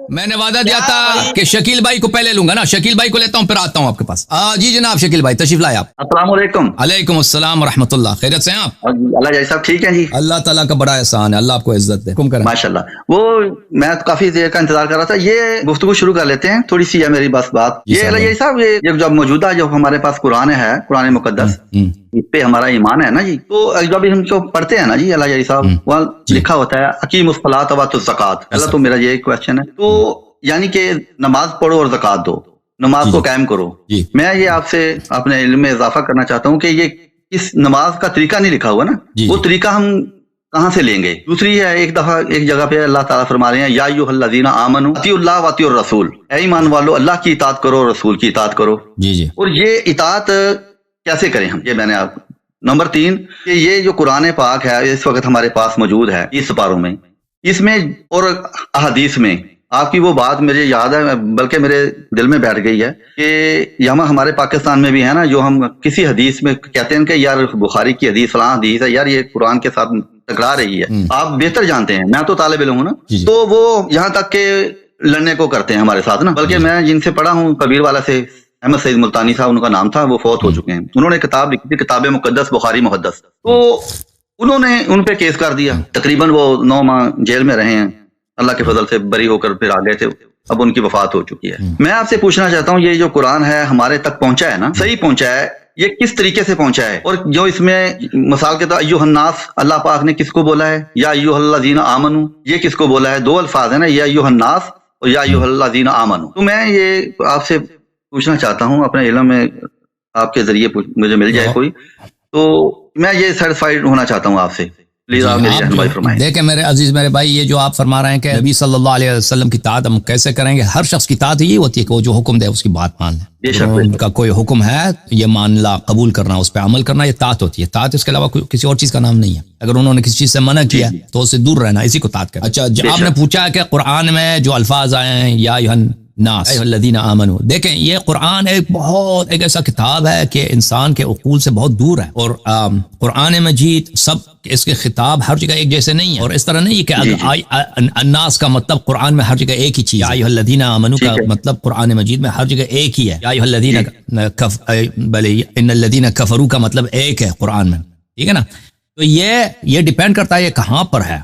میں نے وعدہ دیا تھا کہ شکیل بھائی کو پہلے لوں گا نا, شکیل بھائی کو لیتا ہوں پھر آتا ہوں آپ کے پاس. جی جناب شکیل بھائی تشریف لائے آپ. السلام علیکم. علیکم السلام ورحمۃ اللہ. خیریت سے ہیں آپ؟ اللہ جی صاحب ٹھیک ہیں جی. اللہ تعالیٰ کا بڑا احسان ہے, اللہ آپ کو عزت دے. حکم کریں. ماشاء اللہ. وہ میں کافی دیر کا انتظار کر رہا تھا, یہ گفتگو شروع کر لیتے ہیں, تھوڑی سی ہے میری بس بات. یہ اللہ جی صاحب یہ جو موجودہ جو ہمارے پاس قرآن ہے, قرآن مقدس, اس پہ ہمارا ایمان ہے نا جی. تو جب ہم کو پڑھتے ہیں نا جی اللہ جی صاحب, وہاں لکھا ہوتا ہے اقیم الصلاۃ وآتوا الزکوٰۃ. اللہ تو میرا یہ کوشچن ہے, تو یعنی کہ نماز پڑھو اور زکوٰۃ دو, نماز کو قائم کرو. میں یہ آپ سے اپنے علم میں اضافہ کرنا چاہتا ہوں کہ یہ اس نماز کا طریقہ نہیں لکھا ہوا نا, وہ طریقہ ہم کہاں سے لیں گے؟ دوسری ہے, ایک دفعہ ایک جگہ پہ اللہ تعالیٰ فرما رہے ہیں یا ایھا الذین آمنوا اطیعوا اللہ واطیعوا الرسول, اے ایمان والو اللہ کی اطاعت کرو اور رسول کی اطاعت کرو. اور یہ اطاعت کیسے کریں ہم, یہ میں نے آپ. نمبر 3 کہ یہ جو قرآن پاک ہے اس وقت ہمارے پاس موجود ہے 30 سپاروں میں, اس میں اور احادیث میں آپ کی وہ بات مجھے یاد ہے, بلکہ میرے دل میں بیٹھ گئی ہے کہ یہاں ہمارے پاکستان میں بھی ہے نا, جو ہم کسی حدیث میں کہتے ہیں کہ یار بخاری کی حدیث فلاں حدیث ہے, یار یہ قرآن کے ساتھ ٹکرا رہی ہے. آپ بہتر جانتے ہیں, میں تو طالب علم ہوں نا, تو وہ یہاں تک کہ لڑنے کو کرتے ہیں ہمارے ساتھ نا. بلکہ میں جن سے پڑھا ہوں, کبیر والا سے, احمد سعید ملتانی صاحب ان کا نام تھا, وہ فوت ہو چکے ہیں. انہوں نے کتاب لکھی تھی, کتاب مقدس بخاری محدث, تو انہوں نے ان پہ کیس کر دیا. تقریباً وہ 9 ماہ جیل میں رہے ہیں, اللہ کے فضل سے بری ہو کر پھر آ گئے تھے, اب ان کی وفات ہو چکی ہے. میں آپ سے پوچھنا چاہتا ہوں, یہ جو قرآن ہے ہمارے تک پہنچا ہے نا, صحیح پہنچا ہے, یہ کس طریقے سے پہنچا ہے؟ اور جو اس میں مثال کے طور ایھا الناس, اللہ پاک نے کس کو بولا ہے؟ یا ایھا الذین آمنوا, یہ کس کو بولا ہے؟ 2 الفاظ ہیں نا, یا ایھا الناس اور یا ایھا الذین آمنوا. تو میں یہ آپ سے پوچھنا چاہتا ہوں, اپنے علم میں آپ کے ذریعے مجھے مل جائے کوئی, تو میں یہ سیٹسفائیڈ ہونا چاہتا ہوں آپ سے. دیکھیں میرے عزیز میرے بھائی, یہ جو آپ فرما رہے ہیں کہ نبی صلی اللہ علیہ وسلم کی اطاعت ہم کیسے کریں گے, ہر شخص کی اطاعت یہ ہوتی ہے کہ وہ جو حکم دے اس کی بات مان لے. ان کا کوئی حکم ہے یہ ماننا, قبول کرنا, اس پہ عمل کرنا, یہ اطاعت ہوتی ہے. اطاعت اس کے علاوہ کسی اور چیز کا نام نہیں ہے. اگر انہوں نے کسی چیز سے منع کیا تو اس سے دور رہنا, اسی کو اطاعت کرنا. اچھا آپ نے پوچھا کہ قرآن میں جو الفاظ آئے ہیں یا ایھا الناس ایھا الذین آمنوا, دیکھیں یہ قرآن ایک ایسا کتاب ہے کہ انسان کے عقول سے بہت دور ہے. اور قرآن مجید سب اس کے خطاب ہر جگہ ایک جیسے نہیں ہے, اور اس طرح نہیں کہ الناس کا مطلب قرآن میں ہر جگہ ایک ہی چیز ہے. ایھا الذین آمنوا کا مطلب قرآن مجید میں ہر جگہ ایک ہی ہے. یا ایھا الذین ان الذین کفروا کا مطلب ایک ہے قرآن میں, ٹھیک ہے نا. تو یہ ڈیپینڈ کرتا ہے یہ کہاں پر ہے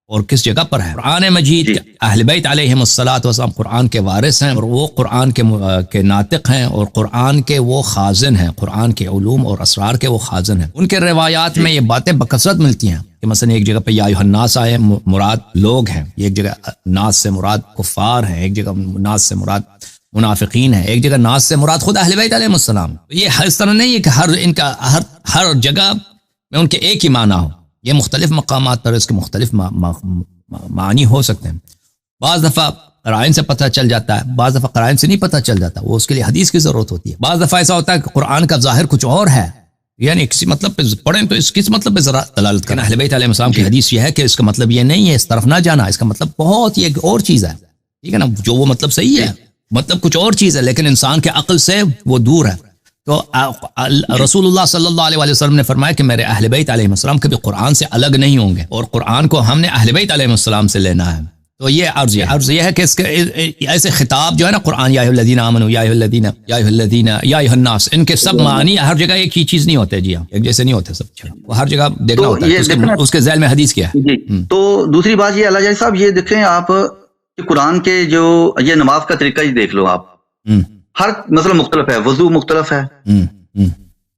اور کس جگہ پر ہے. قرآن مجید اہل بیت علیہم الصلاۃ والسلام قرآن کے وارث ہیں, اور وہ قرآن کے ناطق ہیں, اور قرآن کے وہ خازن ہیں, قرآن کے علوم اور اسرار کے وہ خازن ہیں. ان کے روایات میں یہ باتیں بکثرت ملتی ہیں کہ مثلا ایک جگہ پہ یا ایھا الناس آئے, مراد لوگ ہیں. ایک جگہ ناس سے مراد کفار ہیں, ایک جگہ ناس سے مراد منافقین ہیں, ایک جگہ ناس سے مراد خود اہل بیت علیہم السلام. یہ اس طرح نہیں ہے کہ ہر جگہ میں ان کے ایک ہی معنی ہو. یہ مختلف مقامات پر اس کے مختلف معنی ہو سکتے ہیں. بعض دفعہ قرائن سے پتہ چل جاتا ہے, بعض دفعہ قرائن سے نہیں پتہ چل جاتا, وہ اس کے لیے حدیث کی ضرورت ہوتی ہے. بعض دفعہ ایسا ہوتا ہے کہ قرآن کا ظاہر کچھ اور ہے, یعنی کسی مطلب پہ پڑھیں تو اس کس مطلب پہ ذرا دلالت کرنا. اہل بیت علیہ السلام کی حدیث یہ ہے کہ اس کا مطلب یہ نہیں ہے, اس طرف نہ جانا, اس کا مطلب بہت یہ اور چیز ہے, ٹھیک ہے نا. جو وہ مطلب صحیح ہے, مطلب کچھ اور چیز ہے, لیکن انسان کے عقل سے وہ دور ہے. تو رسول اللہ صلی اللہ علیہ وسلم نے فرمایا کہ میرے اہل بیت علیہ السلام کبھی قرآن سے الگ نہیں ہوں گے, اور قرآن کو ہم نے اہل بیت علیہ السلام سے لینا ہے. تو یہ عرض یہ ہے کہ اس کے ایسے خطاب جو ہے نا قرآن, یا ایھا الذین آمنوا یا ایھا الذین یا ایھا الذین یا ایھا الناس, ان کے سب معنی ہر جگہ ایک ہی چیز نہیں ہوتے. جی ہاں, ایک جیسے نہیں ہوتے سب, وہ ہر جگہ دیکھنا ہوتا ہے اس کے ذیل میں حدیث کیا ہے. تو دوسری بات یہ اللہ جی صاحب, یہ دیکھیں آپ کہ قرآن کے جو یہ نماز کا طریقہ ہی دیکھ لو آپ, ہر مسئلہ مختلف ہے, وضو مختلف ہے,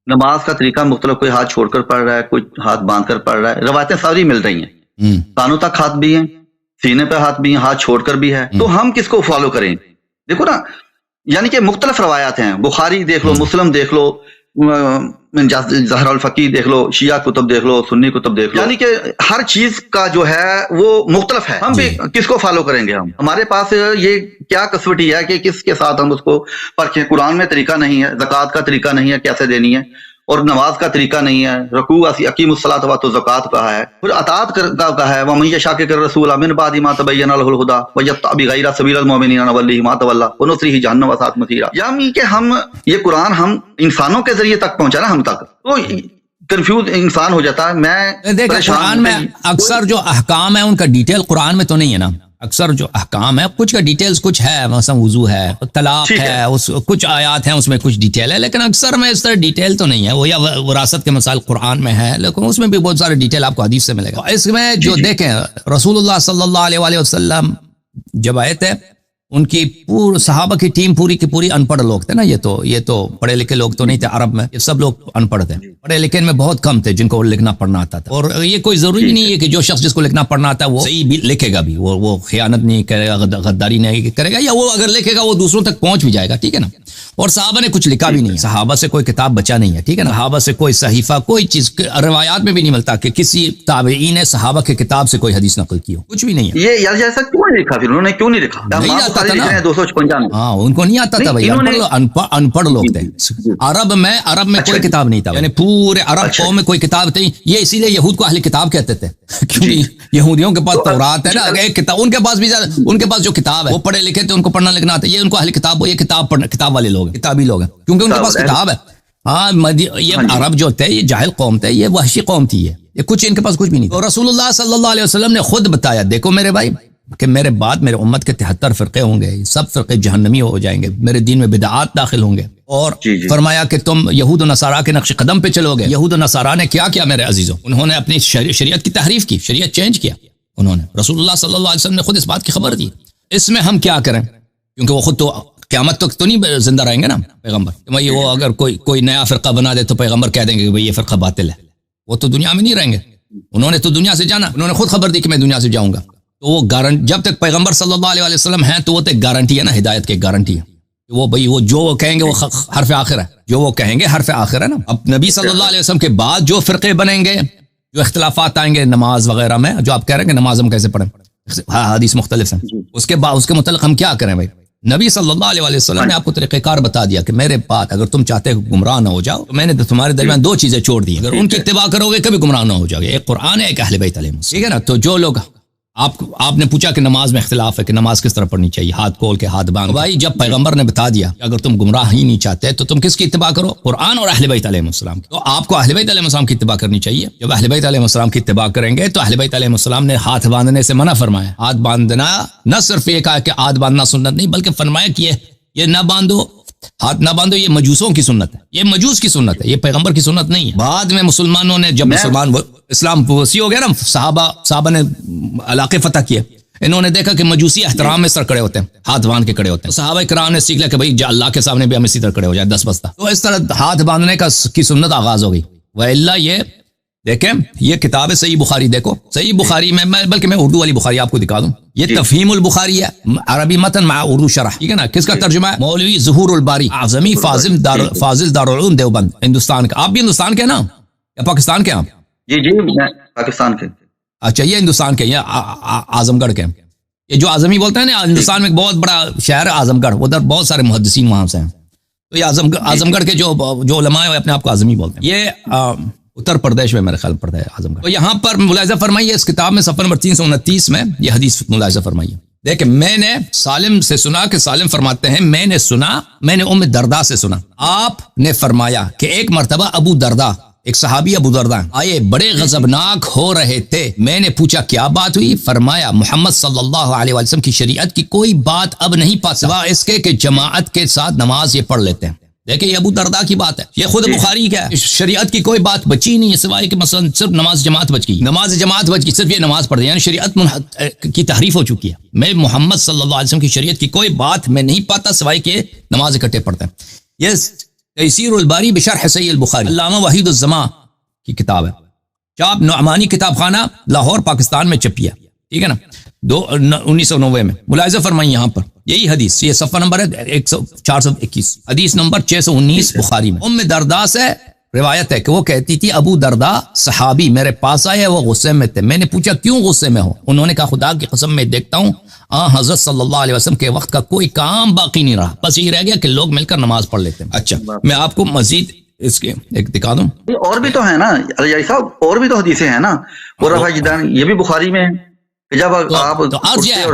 نماز کا طریقہ مختلف, کوئی ہاتھ چھوڑ کر پڑھ رہا ہے, کوئی ہاتھ باندھ کر پڑھ رہا ہے. روایتیں ساری مل رہی ہیں, کانوں تک ہاتھ بھی ہیں, سینے پہ ہاتھ بھی ہیں, ہاتھ چھوڑ کر بھی ہے. تو ہم کس کو فالو کریں؟ دیکھو نا, یعنی کہ مختلف روایات ہیں. بخاری دیکھ لو, مسلم دیکھ لو, ظاہر الفقی دیکھ لو, شیعہ کتب دیکھ لو, سنی کتب دیکھ لو, یعنی کہ ہر چیز کا جو ہے وہ مختلف ہے. ہم بھی کس کو فالو کریں گے؟ ہمارے پاس یہ کیا کسوٹی ہے کہ کس کے ساتھ ہم اس کو پرکھیں؟ قرآن میں طریقہ نہیں ہے, زکوٰۃ کا طریقہ نہیں ہے کیسے دینی ہے, اور نماز کا طریقہ نہیں ہے, رکوع اقیم الصلاۃ وآتوا الزکوٰۃ کہا ہے, پھر اطاعت کا کہا ہے, ومن یشاقق الرسول من بعد ما تبین له الهدى ویتبع غیر سبیل المؤمنین نولیہ ما تولى ونصلہ جہنم وساءت مصیرا. یعنی کہ ہم یہ قرآن ہم انسانوں کے ذریعے تک پہنچا نا ہم تک, تو کنفیوز انسان ہو جاتا ہے. میں دیکھیں قرآن میں اکثر جو احکام ہیں ان کا ڈیٹیل قرآن میں تو نہیں ہے نا, اکثر جو احکام ہے کچھ کا ڈیٹیلز کچھ ہے، مثلا وضو ہے، طلاق ہے، اس کچھ آیات ہیں اس میں کچھ ڈیٹیل ہے، لیکن اکثر میں اس طرح ڈیٹیل تو نہیں ہے، وہ یا وراثت کے مسائل قرآن میں ہے، لیکن اس میں بھی بہت سارے ڈیٹیل آپ کو حدیث سے ملے گا۔ اس میں جو دیکھیں رسول اللہ صلی اللہ علیہ وآلہ وسلم جب آئے تھے، ان کی صحابہ کی ٹیم پوری کی پوری ان پڑھ لوگ تھے نا، یہ تو پڑھے لکھے لوگ تو نہیں تھے عرب میں، یہ سب لوگ ان پڑھ تھے، پڑھے لکھے میں بہت کم تھے جن کو لکھنا پڑھنا آتا تھا۔ اور یہ کوئی ضروری نہیں ہے کہ جو شخص جس کو لکھنا پڑھنا آتا ہے وہ صحیح بھی لکھے گا بھی، وہ خیانت نہیں کرے گا، غداری نہیں کرے گا، یا وہ اگر لکھے گا وہ دوسروں تک پہنچ بھی جائے گا، ٹھیک ہے نا۔ اور صحابہ نے کچھ لکھا بھی نہیں ہے، صحابہ سے کوئی کتاب بچا نہیں ہے، ٹھیک ہے نا، صحابہ سے کوئی صحیفہ کوئی چیز روایات میں بھی نہیں ملتا کہ کسی تابعی نے صحابہ کی کتاب سے کوئی حدیث نقل کی ہو، کچھ بھی نہیں ہے۔ یہ یار جیسا کیوں نہیں لکھا، پھر انہوں نے کیوں نہیں لکھا؟ نہیں آتا تھا نا، 256 میں، ہاں ان کو نہیں آتا تھا بھائی، ان پڑھ لوگ تھے۔ عرب میں کوئی کتاب نہیں تھا، یعنی پورے عرب قوم میں کوئی کتاب تھی، یہ اسی لیے یہود کو اہل کتاب کہتے تھے، کیونکہ یہودیوں کے پاس تورات ہے نا، ایک کتاب ان کے پاس بھی، ان کے پاس جو کتاب ہے وہ پڑھے لکھے تھے، ان کو پڑھنا لکھنا آتا ہے، یہ ان کو اہل کتاب، وہ یہ کتاب والے لوگ ہیں، کتابی لوگ ہیں، کیونکہ ان کے پاس کتاب ہے۔ ہاں یہ عرب جو تھے یہ جاہل قوم تھے، یہ وحشی قوم تھی، یہ کچھ ان کے پاس کچھ بھی نہیں تھا۔ اور رسول اللہ صلی اللہ علیہ وسلم نے خود بتایا، دیکھو میرے بھائی کہ میرے بعد میرے امت کے 73 فرقے ہوں گے، سب فرقے جہنمی ہو جائیں گے، میرے دین میں بدعات داخل ہوں گے، اور فرمایا کہ تم یہود و نصارہ کے نقش قدم پہ چلو گے۔ یہود و نصارہ نے کیا کیا میرے عزیزوں؟ انہوں نے اپنی شریعت کی تحریف کی، شریعت چینج کیا انہوں نے۔ رسول اللہ صلی اللہ علیہ وسلم نے خود اس بات کی خبر دی۔ اس میں ہم کیا کریں؟ کیونکہ وہ خود تو قیامت تک تو نہیں زندہ رہیں گے نا پیغمبر، کہ وہ اگر کوئی نیا فرقہ بنا دے تو پیغمبر کہہ دیں گے کہ بھئی یہ فرقہ باطل ہے، وہ تو دنیا میں نہیں رہیں گے، انہوں نے تو دنیا سے جانا، انہوں نے خود خبر دی کہ میں دنیا سے جاؤں گا، تو وہ جب تک پیغمبر صلی اللہ علیہ وسلم ہیں تو وہ تو ایک گارنٹی ہے نا، ہدایت کی ایک گارنٹی ہے، وہ بھئی وہ جو وہ کہیں گے وہ حرف آخر ہے، جو وہ کہیں گے حرف آخر ہے نا۔ اب نبی صلی اللہ علیہ وسلم کے بعد جو فرقے بنیں گے، جو اختلافات آئیں گے نماز وغیرہ میں، جو آپ کہہ رہے ہیں کہ نماز ہم کیسے پڑھیں، حدیث مختلف ہیں، اس کے بعد اس کے متعلق ہم کیا کریں بھائی؟ نبی صلی اللہ علیہ وسلم نے آپ کو طریقہ کار بتا دیا کہ میرے بعد اگر تم چاہتے ہو گمراہ نہ ہو جاؤ تو میں نے تمہارے درمیان دو چیزیں چھوڑ دی، اگر ان کی اتباع کرو گے کبھی گمراہ نہ ہو جاؤ گے، ایک قرآن ہے، ایک اہل بیت علیہ السلام، ٹھیک ہے نا۔ تو جو لوگ آپ نے پوچھا کہ نماز میں اختلاف ہے کہ نماز کس طرح پڑھنی چاہیے، ہاتھ کھول کے ہاتھ باندھ، بھائی جب پیغمبر نے بتا دیا کہ اگر تم گمراہ ہی نہیں چاہتے تو تم کس کی اتباع کرو؟ قرآن اور اہل بیت علیہ السلام کی۔ تو آپ کو اہل بیت علیہ السلام کی اتباع کرنی چاہیے۔ جب اہل بیت علیہ السلام کی اتباع کریں گے تو اہل بیت علیہ السلام نے ہاتھ باندھنے سے منع فرمایا۔ ہاتھ باندھنا نہ صرف یہ کہا کہ ہاتھ باندھنا سنت نہیں، بلکہ فرمایا کہ یہ نہ باندھو، ہاتھ نہ باندھو، یہ مجوسوں کی سنت ہے، یہ مجوس کی سنت ہے، یہ پیغمبر کی سنت نہیں ہے۔ بعد میں مسلمانوں نے جب اسلام وسیع ہو گیا نا، صحابہ نے علاقے فتح کیے، انہوں نے دیکھا کہ مجوسی احترام میں سر کڑے ہوتے ہیں، ہاتھ باندھ کے کڑے ہوتے ہیں، صحابہ کرام نے سیکھ لیا کہ بھائی اللہ کے سامنے بھی ہم اسی طرح کڑے ہو جائے 10 بستہ، تو اس طرح ہاتھ باندھنے کی سنت آغاز ہو گئی۔ وَإِلَّا یہ دیکھیں، یہ کتاب ہے صحیح بخاری، دیکھو صحیح بخاری میں بلکہ میں اردو والی بخاری آپ کو دکھا دوں، یہ تفہیم البخاری ہے، عربی متن مع اردو شرح، ٹھیک ہے نا۔ کس کا ترجمہ ہے؟ مولوی ظہور الباری اعظمی فاضل دارالعلوم دیوبند، ہندوستان کا۔ آپ بھی ہندوستان کے نا یا پاکستان کے؟ آپ؟ جی میں پاکستان کے۔ اچھا، یہ ہندوستان کے، یہ اعظم گڑھ کے، یہ جو اعظمی بولتے ہیں نا، ہندوستان میں ایک بہت بڑا شہر ہے اعظم گڑھ، ادھر بہت سارے محدثین وہاں سے ہیں، تو یہ اعظم گڑھ کے جو علماء ہیں اپنے آپ کو اعظمی بولتے ہیں، یہ اتر پردیش میں میرے خیال پڑتا ہے اعظم گڑھ۔ تو یہاں پر ملاحظہ فرمائیے، اس کتاب میں صفحہ نمبر 329 میں یہ حدیث ملاحظہ فرمائیے، دیکھیں میں نے سالم سے سنا کہ سالم فرماتے ہیں میں نے ام درداء سے سنا، آپ نے فرمایا کہ ایک مرتبہ ابو درداء، ایک صحابی ابو درداء آئے، بڑے غضبناک ہو رہے تھے، میں نے پوچھا کیا بات ہوئی؟ فرمایا محمد صلی اللہ علیہ وسلم کی شریعت کی کوئی بات اب نہیں پاتا سوائے اس کے کہ جماعت کے ساتھ نماز یہ پڑھ لیتے ہیں۔ دیکھیں یہ ابو درداء کی بات ہے، یہ خود بخاری کا ہے، شریعت کی کوئی بات بچی نہیں ہے سوائے کہ مثلا صرف نماز جماعت بچ گئی، نماز جماعت بچ گئی، صرف یہ نماز پڑھ دی، یعنی شریعت کی تحریف ہو چکی ہے۔ میں محمد صلی اللہ علیہ وسلم کی شریعت کی کوئی بات میں نہیں پاتا سوائے کہ نماز اکٹھے پڑھتے ہیں۔ یہ تیسیر الباری بشرح صحیح البخاری، علامہ وحید الزماں کی کتاب ہے، چاپ نعمانی کتاب خانہ لاہور پاکستان میں چھپی ہے، ٹھیک ہے نا، 1990 میں۔ ملاحظہ فرمائیں یہاں پر یہی حدیث، یہ صفحہ نمبر ہے 421، حدیث نمبر 619 بخاری میں۔ ام درداء سے روایت ہے کہ وہ کہتی تھی ابو درداء صحابی میرے پاس آئے، وہ غصے میں تھے، میں نے پوچھا کیوں غصے میں ہو؟ انہوں نے کہا خدا کی قسم میں دیکھتا ہوں حضرت صلی اللہ علیہ وسلم کے وقت کا کوئی کام باقی نہیں رہا، بس یہ رہ گیا کہ لوگ مل کر نماز پڑھ لیتے ہیں۔ اچھا میں آپ کو مزید اس کے ایک دکھا دوں، اور بھی تو ہے نا علی صاحب، اور بھی تو حدیثیں ہیں نا، یہ بھی بخاری میں ہے، جب آپ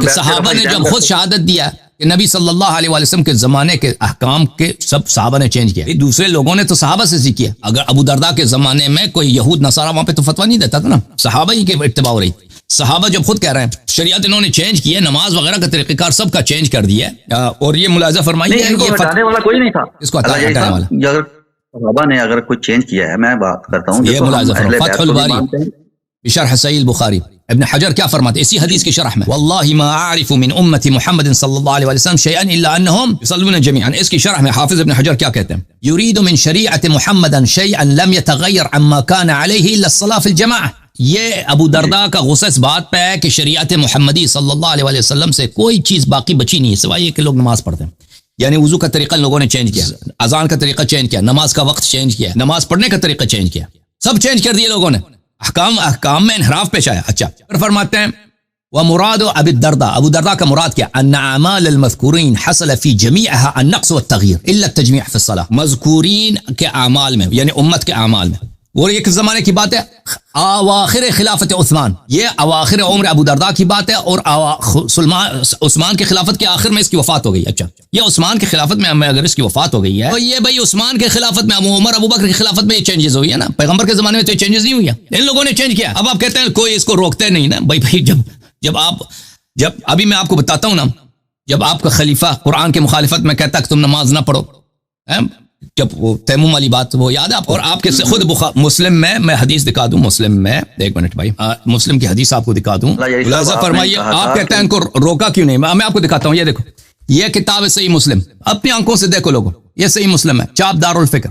صحابہ نے جب خود شہادت دیا کہ نبی صلی اللہ علیہ وسلم کے زمانے کے احکام کے سب صحابہ نے چینج کیا، دوسرے لوگوں نے تو صحابہ سے سیکھی ہے۔ اگر ابو درداء کے زمانے میں کوئی یہود نصارہ وہاں پہ تو فتویٰ نہیں دیتا تھا نا، صحابہ ہی کی اتباع ہو رہی، صحابہ جب خود کہہ رہے ہیں شریعت انہوں نے چینج کی ہے، نماز وغیرہ کا طریقہ کار سب کا چینج کر دیا ہے، اور یہ ملاحظہ فرمائیے یہ ہٹانے والا کوئی نہیں تھا، اس کو ہٹانے والا اگر صحابہ نے اگر کوئی چینج کیا ہے، میں بات کرتا ہوں یہ ملاحظہ فرمائیے فتح الباری بشرح صحیح البخاری ابن حجر کیا فرماتے اسی حدیث کی شرح میں، واللہ ما اعرف من امتی محمد صلی اللہ علیہ وسلم شیئا الا انہم یصلون جميعا. اس کی شرح میں حافظ ابن حجر کیا کہتے ہیں، یرید من شریعت محمد شیئا لم يتغیر عما كان علیہ الا الصلاة في الجماعة. یہ ابو درداء کا غصہ اس بات پہ ہے کہ شریعت محمدی صلی اللہ علیہ وسلم سے کوئی چیز باقی بچی نہیں ہے سوائے یہ کہ لوگ نماز پڑھتے ہیں. یعنی وضو کا طریقہ لوگوں نے چینج کیا، اذان کا طریقہ چینج کیا، نماز کا وقت چینج کیا، نماز پڑھنے کا طریقہ چینج کیا، سب چینج کر دیے لوگوں نے، احکام میں انحراف پیش آیا. اچھا پھر فرماتے ہیں ومراد ابی الدرداء، ابو درداء کا مراد کیا، ان اعمال المذکورین حصل فی جمیعها النقص والتغییر الا التجمیع فی الصلاة. مذکورین کے اعمال میں یعنی امت کے اعمال میں، وہ ایک زمانے کی بات ہے اواخر خلافت عثمان، یہ اواخر عمر ابو درداء کی بات ہے، اور عثمان کی خلافت کے آخر میں اس کی وفات ہو گئی. اچھا یہ عثمان کی خلافت میں اگر اس کی وفات ہو گئی ہے تو یہ بھائی عثمان کی خلافت میں عمر ابو بکر کی خلافت میں یہ چینجز ہوئی ہے نا، پیغمبر کے زمانے میں تو یہ چینجز نہیں ہوئی ہے، ان لوگوں نے چینج کیا. اب آپ کہتے ہیں کوئی اس کو روکتے نہیں نا بھائی جب ابھی میں آپ کو بتاتا ہوں نا، جب آپ کا خلیفہ قرآن کے مخالفت میں کہتا ہے کہ تم نماز نہ پڑھو، جب وہ تیمم والی بات وہ یاد ہے آپ کو، اور آپ کے خود مسلم میں حدیث دکھا دوں، مسلم میں ایک منٹ بھائی مسلم کی حدیث آپ کو دکھا دوں، خلاصہ فرمائیے. آپ کہتے ہیں ان کو روکا کیوں نہیں، میں آپ کو دکھاتا ہوں، یہ دیکھو یہ کتاب ہے صحیح مسلم، اپنی آنکھوں سے دیکھو لوگوں، یہ صحیح مسلم ہے، چاپ دار الفکر،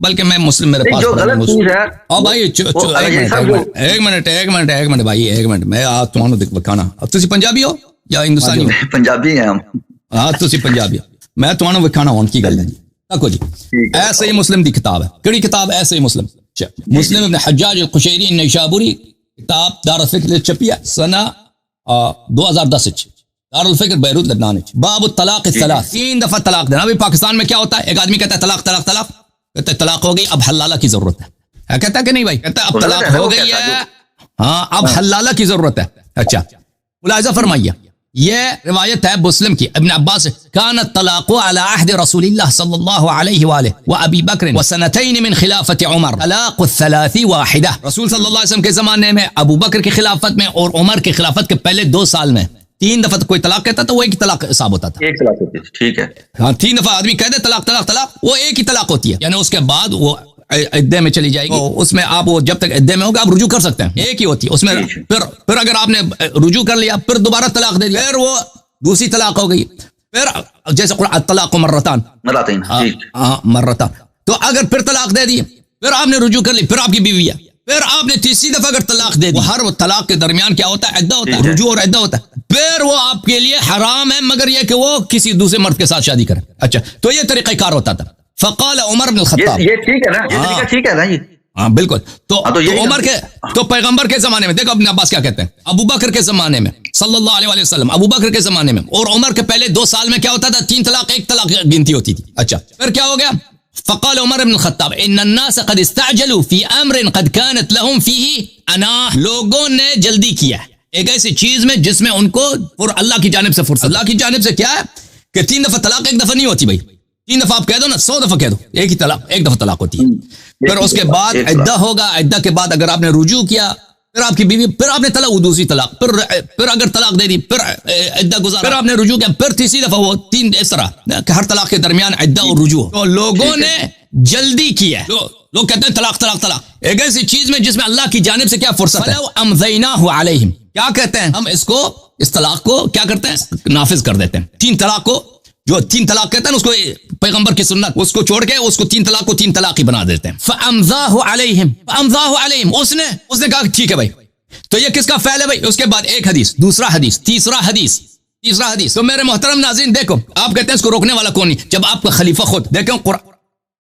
بلکہ میں مسلم میرے پاس اور بھائی ایک منٹ بھائی ایک منٹ میں تمہوں دکھانا. اب تسی پنجابی ہو یا ہندوستانی ہو؟ پنجابی ہیں ہم. ہاں تسی پنجابی ہو، میں تمہوں دکھانا ہوں کی گل ہے جی. تکو جی ایسے ہی مسلم دی کتاب ہے، کڑی کتاب ایسے ہی مسلم ابن حجاج القشیری نیشابوری کتاب دار الفکر چھپی ہے سنہ 2010 دار الفکر بیروت لبنان. باب الطلاق الثلاث، 3 دفعہ طلاق دینا. ابھی پاکستان میں کیا ہوتا ہے، ایک آدمی کہتا ہے طلاق طلاق طلاق، کہتا ہے طلاق ہو گئی اب حلالہ کی ضرورت ہے، کہتا ہے کہ نہیں بھائی، کہتا ہے اب طلاق ہو گئی ہے ہاں اب حلالہ کی ضرورت ہے. اچھا ملاحظہ فرمائیے یہ روایت ہے مسلم کی، ابن عباس کان الطلاق على عهد رسول الله صلی اللہ علیہ وآلہ وابی بکر وسنتین من خلافت عمر طلاق الثلاث واحدہ. رسول صلی اللہ علیہ وسلم کے زمانے میں، ابو بکر کی خلافت میں اور عمر کی خلافت کے پہلے 2 سال میں 3 دفعہ کوئی طلاق کہتا تو وہ ایک طلاق حساب ہوتا تھا، ایک طلاق ہوتی ہے. ٹھیک ہے ہاں 3 دفعہ آدمی کہہ دے طلاق طلاق طلاق وہ ایک ہی طلاق ہوتی ہے، یعنی اس کے بعد وہ عدے میں چلی جائے گی، اس میں آپ وہ جب تک عدے میں ہوگا آپ رجوع کر سکتے ہیں، ایک ہی ہوتی ہے اس میں. پھر اگر آپ نے رجوع کر لیا پھر دوبارہ طلاق دے دیا پھر وہ دوسری طلاق ہو گئی، پھر جیسے قرآن الطلاق مرتان مرتان، تو اگر پھر طلاق دے دی پھر آپ نے رجوع کر لی پھر آپ کی بیوی ہے، پھر آپ نے تیسری دفعہ اگر طلاق دے دی، ہر طلاق کے درمیان کیا ہوتا ہے، عدہ ہوتا ہے، رجوع اور عدہ ہوتا ہے، پھر وہ آپ کے لیے حرام ہے مگر یہ کہ وہ کسی دوسرے مرد کے ساتھ شادی کرے. اچھا تو یہ طریقہ کار ہوتا تھا. فقال عمر بن الخطاب، یہ ٹھیک ہے نا، یہ طریقہ ٹھیک ہے نا جی، ہاں بالکل. تو عمر کے تو پیغمبر کے زمانے میں دیکھو ابن عباس کیا کہتے ہیں، ابو بکر کے زمانے میں صلی اللہ علیہ وسلم، ابو بکر کے زمانے میں اور عمر کے پہلے 2 سال میں کیا ہوتا تھا، 3 طلاق 1 طلاق گنتی ہوتی تھی. اچھا پھر کیا ہو گیا، فقال عمر بن الخطاب ان الناس قد استعجلوا في امر قد كانت لهم فيه اناہ، لوگوں نے جلدی کیا ایک ایسی چیز میں جس میں ان کو اور اللہ کی جانب سے فرصت، اللہ کی جانب سے کیا ہے کہ 3 دفعہ طلاق 1 دفعہ نہیں ہوتی بھائی، 3 دفعہ آپ کہہ دو نا 100 دفعہ کہہ دو، ایک ہی طلاق 1 دفعہ طلاق ہوتی ہے. پھر اس کے بعد عدہ ہوگا، عدہ کے بعد اگر آپ نے رجوع کیا پھر آپ کی بیوی، پھر آپ نے طلاق دوسری طلاق، پھر اگر طلاق دے دی پھر عدہ گزارا، پھر آپ نے رجوع کیا پھر تیسری دفعہ، وہ 3 اس طرح کہ ہر طلاق کے درمیان عدہ اور رجوع. تو لوگوں نے جلدی کی ہے، لوگ کہتے ہیں طلاق طلاق طلاق، ایک ایسی چیز میں جس میں اللہ کی جانب سے کیا فرصت ہے. امضیناہ علیہم، کیا کہتے ہیں ہم اس طلاق کو کیا کرتے ہیں نافذ کر دیتے ہیں. 3 طلاق کو جو 3 طلاق کہتے ہیں اس کو پیغمبر کی سنت اس کو چھوڑ کے اس کو 3 طلاق کو 3 طلاق ہی بنا دیتے ہیں. فامضاہ علیہم، اس نے کہا ٹھیک ہے بھائی. تو یہ کس کا فعل ہے بھائی. اس کے بعد ایک حدیث، دوسرا حدیث، تیسرا حدیث. تو میرے محترم ناظرین دیکھو، آپ کہتے ہیں اس کو روکنے والا کون نہیں، جب آپ کا خلیفہ خود دیکھیں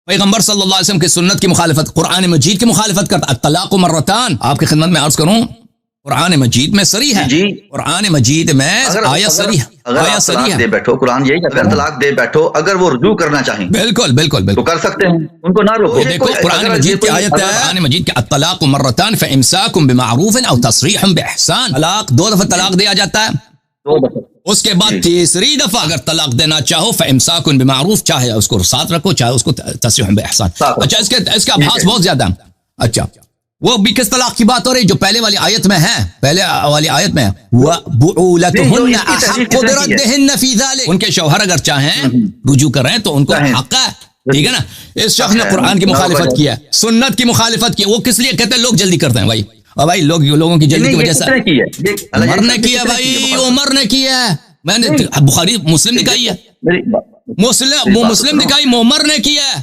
پیغمبر صلی اللہ علیہ وسلم کی سنت کی مخالفت، قرآن مجید کی مخالفت کرتا. الطلاق مرتان، آپ کی خدمت میں عرض کروں قرآن مجید میں صریح ہے، قرآن مجید میں آیا صریح ہے. دے بیٹھو قرآن یہی اگر طلاق دے بیٹھو، اگر وہ رجوع کرنا چاہیں بالکل تو کر سکتے ہیں، ان کو نہ روکو. دیکھو قرآن مجید کی آیت ہے، قرآن مجید کے الطلاق مرتان فامساک بمعروف او تصریح باحسان. طلاق 2 دفعہ طلاق دیا جاتا ہے، 2 دفعہ، اس کے بعد تیسری دفعہ اگر طلاق دینا چاہو فامساک بمعروف، چاہے اس کو ساتھ رکھو چاہے اس کو تصریح باحسان. اچھا اس کا ابحاث بہت زیادہ ہے. اچھا وہ بھی کس طلاق کی بات ہو رہی جو پہلے والی آیت میں ہے، پہلے والی آیت میں وَبُعُولَتُهُنَّ أَحَقُّ بِرَدِّهِنَّ فِي ذَلِكَ، ان کے شوہر اگر چاہیں رجوع کر رہے ہیں تو ان کو حق ہے، ٹھیک ہے نا. اس شخص نے قرآن کی مخالفت کیا، سنت کی مخالفت کی، وہ کس لیے کہتے ہیں لوگ جلدی کرتے ہیں بھائی، اور بھائی لوگوں کی جلدی کی وجہ سے عمر نے کیا بھائی، عمر نے کیا ہے، میں نے بخاری مسلم دکھائی ہے، مسلم دکھائی، عمر نے کیا ہے.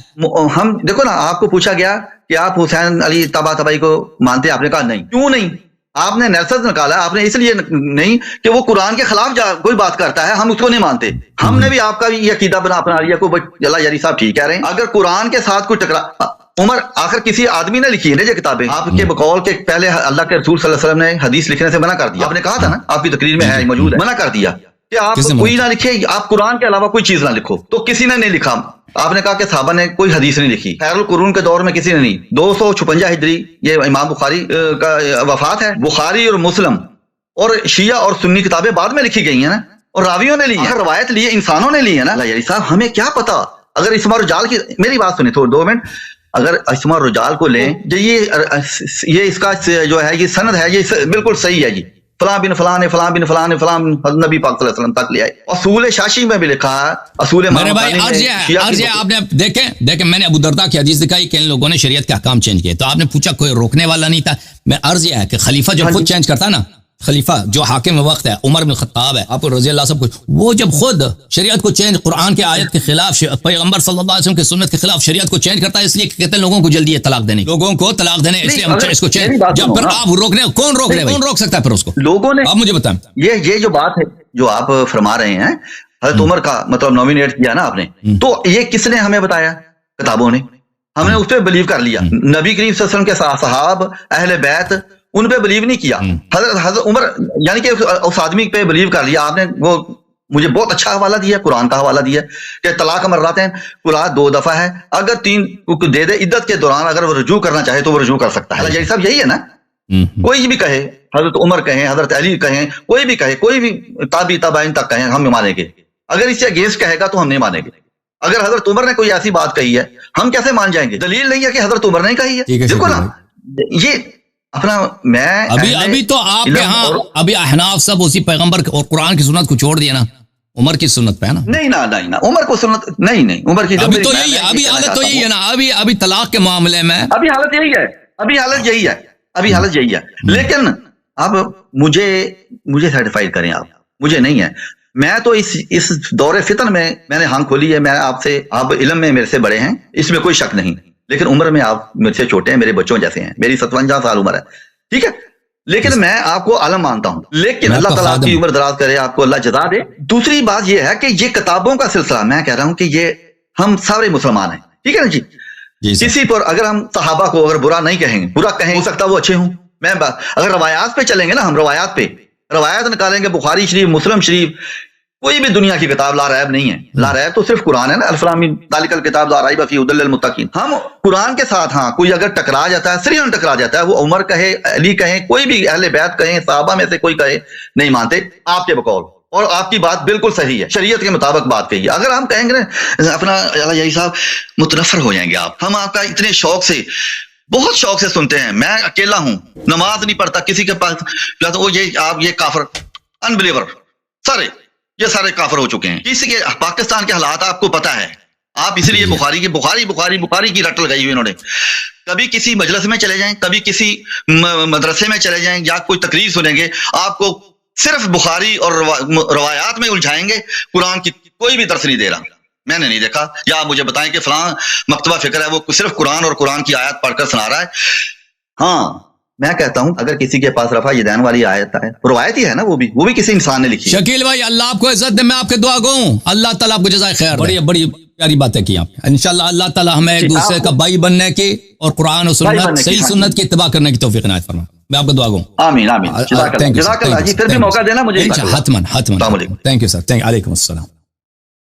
ہم دیکھو نا، آپ کو پوچھا گیا کہ آپ حسین علی طباطبائی کو مانتے ہیں، آپ نے کہا نہیں. کیوں نہیں؟ آپ نے نیلسن نکالا، آپ نے اس لیے نہیں کہ وہ قرآن کے خلاف کوئی بات کرتا ہے، ہم اس کو نہیں مانتے. ہم نے بھی آپ کا بھی یہ عقیدہ اپنا لیا کو اللہ یاری صاحب ٹھیک کہہ رہے ہیں. اگر قرآن کے ساتھ کوئی ٹکرا، عمر آخر کسی آدمی نے لکھی ہے نا یہ کتابیں، آپ کے بقول کے پہلے اللہ کے رسول صلی اللہ علیہ وسلم نے حدیث لکھنے سے منع کر دیا. آپ نے کہا تھا نا، آپ کی تقریر میں ہے موجود ہے، منع کر دیا کہ آپ کوئی نہ لکھے، آپ قرآن کے علاوہ کوئی چیز نہ لکھو. تو کسی نے نہیں لکھا. آپ نے کہا کہ صحابہ نے کوئی حدیث نہیں لکھی، خیر القرون کے دور میں کسی نے نہیں. 256 ہجری یہ امام بخاری کا وفات ہے. بخاری اور مسلم اور شیعہ اور سنی کتابیں بعد میں لکھی گئی ہیں نا، اور راویوں نے لی ہے، روایت لی ہے، انسانوں نے لی ہے نا. یاری صاحب ہمیں کیا پتا، اگر اسماء رجال کی، میری بات سنیں تھوڑا 2 منٹ، اگر اسماء رجال کو لیں جو یہ اس کا جو ہے یہ سند ہے، یہ بالکل صحیح ہے جی، فلاں بن فلاں فلاں بن فلاں فلاں نبی پاک صلی اللہ علیہ وسلم تک لے آئے. اصول شاشی میں بھی لکھا ہے، اصول میرے بھائی عرض ہے آپ نے دیکھیں میں نے ابو درداء کی حدیث دکھائی کہ ان لوگوں نے شریعت کے احکام چینج کیے، تو آپ نے پوچھا کوئی روکنے والا نہیں تھا. میں عرض یہ ہے کہ خلیفہ جب خود چینج کرتا نا، خلیفہ جو حاکم وقت ہے عمر بن الخطاب ہے، آپ رضی اللہ سب کچھ، وہ جب خود شریعت کو چینج، قرآن کے آیت کے خلاف، پیغمبر صلی اللہ علیہ وسلم کی سنت کے خلاف شریعت کو چینج کرتا ہے، اس لیے کہتے ہیں لوگوں کو جلدی ہے طلاق دینے، لوگوں کو طلاق دینے، اس لیے ہم اس کو چینج. جب پھر آپ روکنے، کون روک رہے، کون روک سکتا ہے پھر اس کو؟ لوگوں نے. آپ مجھے بتائیں یہ جو بات ہے جو آپ فرما رہے ہیں، حضرت عمر کا مطلب نومینیٹ کیا نا آپ نے، تو یہ کس نے ہمیں بتایا؟ کتابوں نے. ہم نے اس پہ بلیو کر لیا. نبی کریم صلی اللہ علیہ وسلم کے صحاب، اہل بیت، ان پہ بلیو نہیں کیا. حضرت عمر یعنی کہ اس آدمی پہ بلیو کر لیا آپ نے. وہ مجھے بہت اچھا حوالہ دیا، قرآن کا حوالہ دیا کہ طلاق مرات ہیں، طلاق 2 دفعہ ہے، اگر 3 دے دے عدت کے دوران اگر وہ رجوع کرنا چاہے تو وہ رجوع کر سکتا ہے. صاحب یہی ہے نا، کوئی بھی کہے، حضرت عمر کہیں، حضرت علی کہیں، کوئی بھی کہے، کوئی بھی تابعین تک کہیں، ہم مانیں گے. اگر اس سے اگینسٹ کہے گا تو ہم نہیں مانیں گے. اگر حضرت عمر نے کوئی ایسی بات کہی ہے ہم کیسے مان جائیں گے؟ دلیل نہیں ہے کہ حضرت عمر نے کہی ہے. دیکھو نا یہ اپنا میں ابھی تو آپ کے ہاں ابھی احناف سب اسی پیغمبر اور قرآن کی سنت کو چھوڑ دیا نا، عمر کی سنت پہ ہے نا. نہیں عمر کو سنت نہیں، عمر کی ابھی تو یہی ہے، ابھی حالت تو یہی ہے نا، ابھی طلاق کے معاملے میں ابھی حالت یہی ہے، ابھی حالت یہی ہے. لیکن اب مجھے سیٹیفائی کریں آپ، مجھے نہیں ہے. میں تو اس دور فتن میں نے ہاں کھولی ہے. میں آپ علم میں میرے سے بڑے ہیں، اس میں کوئی شک نہیں، لیکن عمر میں آپ میرے سے چھوٹے ہیں، میرے بچوں جیسے ہیں. میری 57 سال عمر ہے، ٹھیک ہے، لیکن میں آپ کو عالم مانتا ہوں. لیکن اللہ تعالیٰ آپ کی عمر دراز کرے، آپ کو اللہ جزا دے. دوسری بات یہ ہے کہ یہ کتابوں کا سلسلہ، میں کہہ رہا ہوں کہ یہ ہم سارے مسلمان ہیں، ٹھیک ہے نا جی. کسی پر اگر ہم صحابہ کو اگر برا نہیں کہیں گے، برا کہیں، ہو سکتا وہ اچھے ہوں. میں اگر روایات پہ چلیں گے نا، ہم روایات نکالیں گے، بخاری شریف، مسلم شریف، کوئی بھی دنیا کی کتاب لا ریب نہیں ہے. لا ریب تو صرف قرآن ہے نا، الف لام میم ذالک الکتاب لا ریب فیہ ھدی للمتقین. ہم قرآن کے ساتھ ہاں کوئی اگر ٹکرا جاتا ہے، سریعا ٹکرا جاتا ہے، وہ عمر کہے، علی کہیں، کوئی بھی اہل بیت کہیں، صحابہ میں سے کوئی کہے، نہیں مانتے آپ کے بقول. اور آپ کی بات بالکل صحیح ہے، شریعت کے مطابق بات کہی ہے. اگر ہم کہیں گے اپنا یہی صاحب متنفر ہو جائیں گے آپ. ہم آپ کا اتنے شوق سے، بہت شوق سے سنتے ہیں. میں اکیلا ہوں، نماز نہیں پڑھتا، کسی کے پاس وہ یہ کافر، انبلیور، یہ سارے کافر ہو چکے ہیں. کسی کے پاکستان کے حالات آپ کو پتا ہے. آپ اس لیے بخاری کی رٹ لگائی ہوئی انہوں نے. کبھی کسی مجلس میں چلے جائیں، کبھی کسی مدرسے میں چلے جائیں، یا کوئی تقریر سنیں گے، آپ کو صرف بخاری اور روایات میں الجھائیں گے. قرآن کی کوئی بھی درس نہیں دے رہا، میں نے نہیں دیکھا. یا آپ مجھے بتائیں کہ فلاں مکتبہ فکر ہے، وہ صرف قرآن اور قرآن کی آیات پڑھ کر سنا رہا ہے. ہاں میں کہتا ہوں اگر کسی کے پاس رفع یدین والی آیت ہے، روایت ہی ہے نا، وہ بھی کسی انسان نے لکھی. شکیل بھائی اللہ آپ کو عزت دے، میں آپ کے دعا گو ہوں، اللہ تعالیٰ آپ کو جزائے خیر. بڑی پیاری باتیں کی آپ. انشاءاللہ اللہ تعالیٰ ہمیں ایک دوسرے کا بھائی بننے کی اور قرآن و سنت، صحیح سنت کی اتباع کرنے کی توفیق عنایت فرمائے. میں آپ کو دعا گو. آمین. جزاک اللہ. پھر بھی موقع دینا مجھے. حتماً. تھینک یو سر، علیکم السلام.